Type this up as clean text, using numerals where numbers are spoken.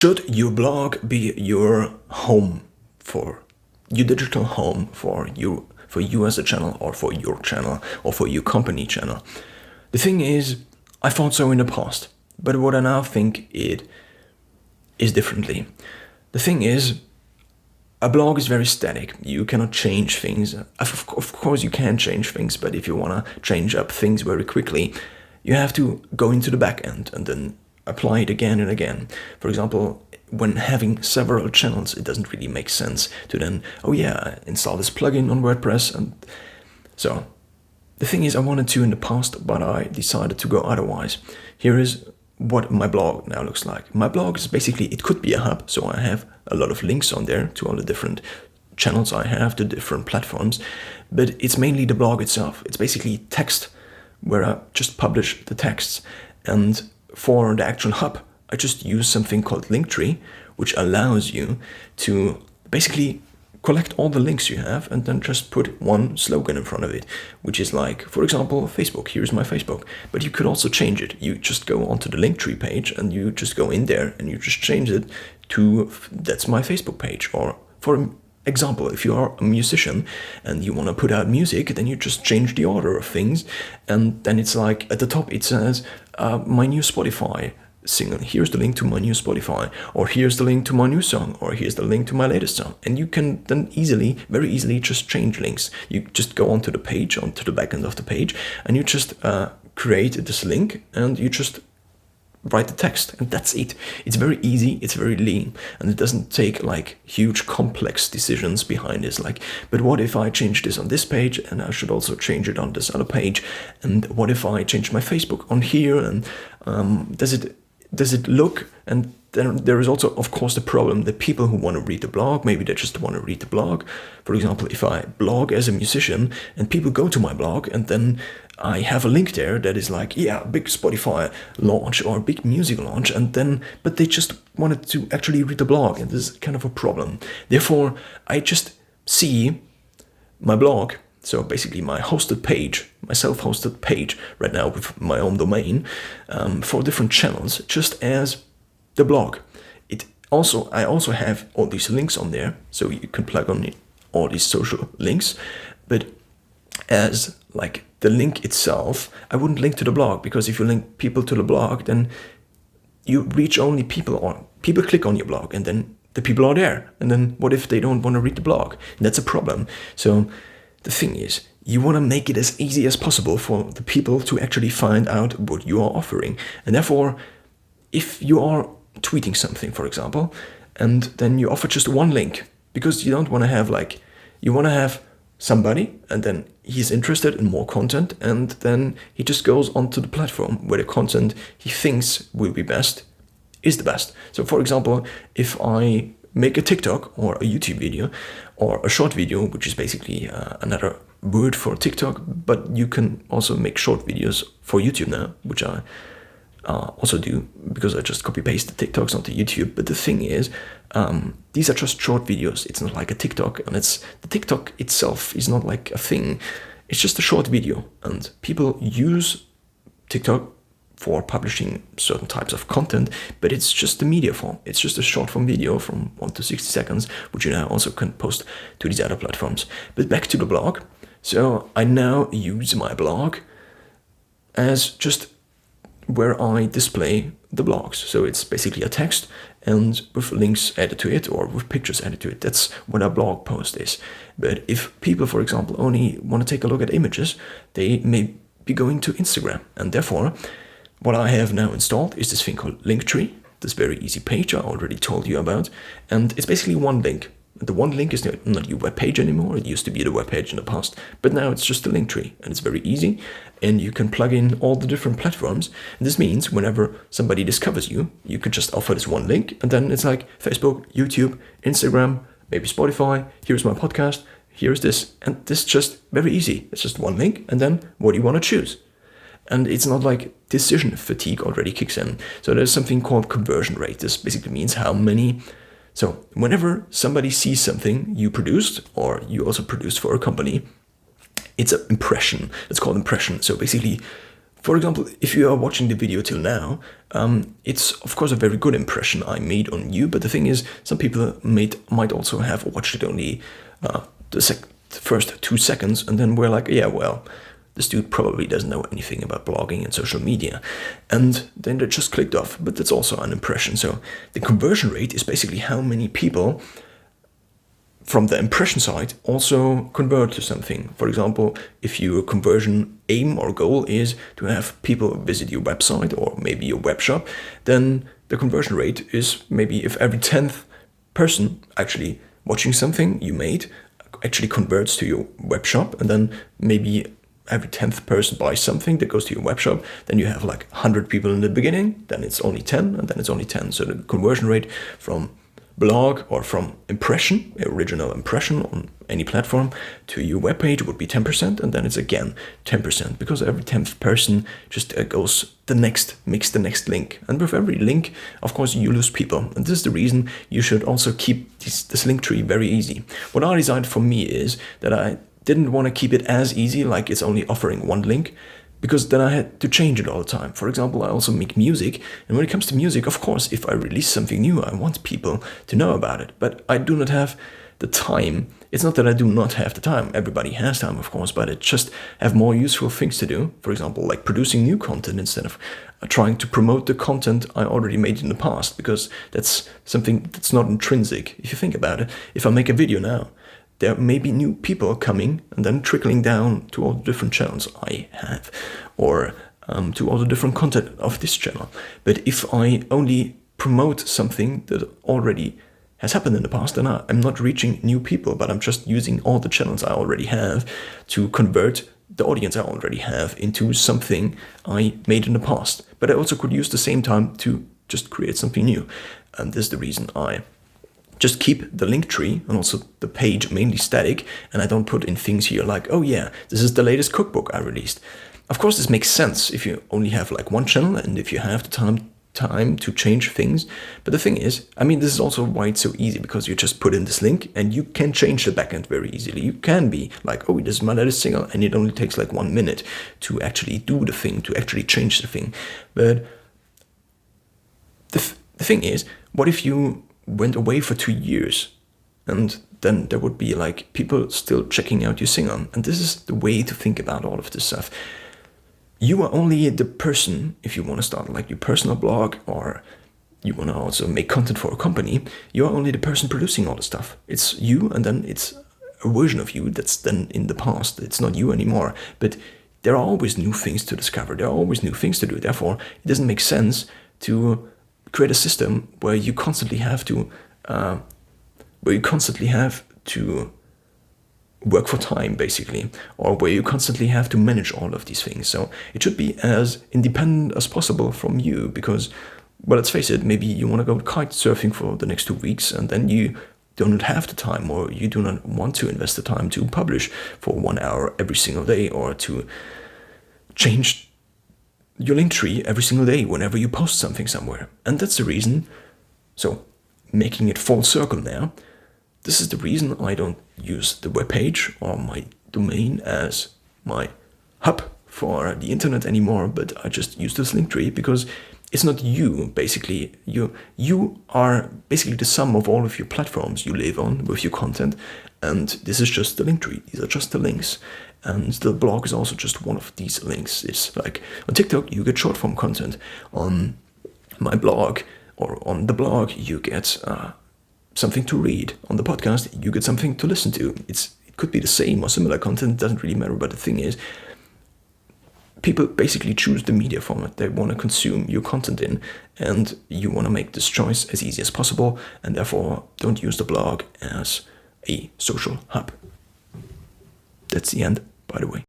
Should your blog be your home for your digital home for you as a channel or for your channel or for your company channel? The thing is, I thought so in the past, but what I now think it is differently. The thing is, a blog is very static. You cannot change things. Of course, you can change things, but if you want to change up things very quickly, you have to go into the back end and then apply it again and again. For example, when having several channels, it doesn't really make sense to then, oh yeah, install this plugin on WordPress. And so the thing is, I wanted to in the past, but I decided to go otherwise. Here is what my blog now looks like. My blog is basically, it could be a hub, so I have a lot of links on there to all the different channels I have, to different platforms, but it's mainly the blog itself. It's basically text where I just publish the texts. And for the actual hub, I just use something called Linktree, which allows you to basically collect all the links you have and then just put one slogan in front of it, which is like, for example, Facebook. Here's my Facebook. But you could also change it. You just go onto the Linktree page and you just go in there and you just change it to, that's my Facebook page. Or for example, if you are a musician and you want to put out music, then you just change the order of things, and then it's like at the top it says my new Spotify single. Here's the link to my new Spotify, or here's the link to my new song, or here's the link to my latest song. And you can then very easily just change links. You just go onto the page, onto the back end of the page, and you just create this link and you just write the text, and that's it. It's very easy, it's very lean, and it doesn't take like huge complex decisions behind this, like, but what if I change this on this page and I should also change it on this other page, and what if I change my Facebook on here, and does it look, and then there is also of course the problem that people who want to read the blog, maybe they just want to read the blog. For example, if I blog as a musician and people go to my blog and then I have a link there that is like, yeah, big Spotify launch or big music launch, and then, but they just wanted to actually read the blog, and this is kind of a problem. Therefore, I just see my blog, so basically my hosted page, my self-hosted page right now with my own domain, for different channels, just as the blog. I also have all these links on there, so you can plug on all these social links, but as like the link itself, I wouldn't link to the blog, because if you link people to the blog, then you reach only people, or people click on your blog and then the people are there. And then what if they don't want to read the blog? And that's a problem. So the thing is, you want to make it as easy as possible for the people to actually find out what you are offering. And therefore, if you are tweeting something, for example, and then you offer just one link, because you don't want to have like, you want to have somebody and then he's interested in more content, and then he just goes onto the platform where the content he thinks will be best is the best. So for example, if I make a TikTok or a YouTube video or a short video, which is basically another word for TikTok, but you can also make short videos for YouTube now, which I also do, because I just copy paste the TikToks onto YouTube. But the thing is, these are just short videos. It's not like a TikTok, and the TikTok itself is not like a thing. It's just a short video, and people use TikTok for publishing certain types of content, but it's just a media form. It's just a short form video from 1 to 60 seconds, which you now also can post to these other platforms. But back to the blog. So I now use my blog as just where I display the blogs. So it's basically a text and with links added to it or with pictures added to it. That's what a blog post is. But if people, for example, only want to take a look at images, they may be going to Instagram. And therefore, what I have now installed is this thing called Linktree, this very easy page I already told you about. And it's basically one link. The one link is not your web page anymore. It used to be the web page in the past, but now it's just a link tree, and it's very easy, and you can plug in all the different platforms. And this means whenever somebody discovers you, you could just offer this one link, and then it's like Facebook, YouTube, Instagram, maybe Spotify. Here's my podcast. Here's this, and this is just very easy. It's just one link, and then what do you want to choose? And it's not like decision fatigue already kicks in. So there's something called conversion rate. This basically means how many. So whenever somebody sees something you produced or you also produced for a company, it's an impression. It's called impression. So basically, For example, if you are watching the video till now, it's of course a very good impression I made on you, but the thing is, some people might also have watched it only the first 2 seconds, and then we're like, yeah, well, this dude probably doesn't know anything about blogging and social media, and then they just clicked off. But that's also an impression. So the conversion rate is basically how many people from the impression side also convert to something. For example, if your conversion aim or goal is to have people visit your website or maybe your web shop, then the conversion rate is maybe if every 10th person actually watching something you made actually converts to your web shop, and then maybe every 10th person buys something that goes to your web shop, then you have like 100 people in the beginning, then it's only 10, and then it's only 10. So the conversion rate from blog or from impression, original impression on any platform, to your webpage would be 10%, and then it's again 10%, because every 10th person just makes the next link. And with every link, of course, you lose people. And this is the reason you should also keep this link tree very easy. What I designed for me is that I didn't want to keep it as easy, like it's only offering one link, because then I had to change it all the time. For example, I also make music, and when it comes to music, of course, if I release something new, I want people to know about it, but I do not have the time. It's not that I do not have the time. Everybody has time, of course, but I just have more useful things to do. For example, like producing new content instead of trying to promote the content I already made in the past, because that's something that's not intrinsic. If you think about it, if I make a video now, there may be new people coming and then trickling down to all the different channels I have, or to all the different content of this channel. But if I only promote something that already has happened in the past, then I'm not reaching new people, but I'm just using all the channels I already have to convert the audience I already have into something I made in the past. But I also could use the same time to just create something new. And this is the reason I just keep the link tree and also the page mainly static, and I don't put in things here like, oh yeah, this is the latest cookbook I released. Of course, this makes sense if you only have like one channel and if you have the time to change things. But the thing is, I mean, this is also why it's so easy, because you just put in this link and you can change the backend very easily. You can be like, oh, this is my latest single, and it only takes like 1 minute to actually do the thing, to actually change the thing. But the thing is, what if you went away for 2 years, and then there would be like people still checking out your single? And this is the way to think about all of this stuff. You are only the person, if you want to start like your personal blog, or you want to also make content for a company, you are only the person producing all the stuff. It's you, and then it's a version of you that's then in the past. It's not you anymore, but there are always new things to discover. There are always new things to do. Therefore, it doesn't make sense to create a system where you constantly have to work for time, basically, or where you constantly have to manage all of these things. So it should be as independent as possible from you, because, well, let's face it, maybe you want to go kite surfing for the next 2 weeks, and then you don't have the time, or you do not want to invest the time to publish for 1 hour every single day, or to change your link tree every single day whenever you post something somewhere. And that's the reason, so making it full circle now, this is the reason I don't use the webpage or my domain as my hub for the internet anymore, but I just use this link tree, because it's not you, basically. You are basically the sum of all of your platforms you live on with your content, and this is just the link tree. These are just the links. And the blog is also just one of these links. It's like on TikTok, you get short form content. On my blog or on the blog, you get something to read. On the podcast, you get something to listen to. It could be the same or similar content, it doesn't really matter. But the thing is, people basically choose the media format they want to consume your content in, and you want to make this choice as easy as possible, and therefore don't use the blog as a social hub. That's the end, by the way.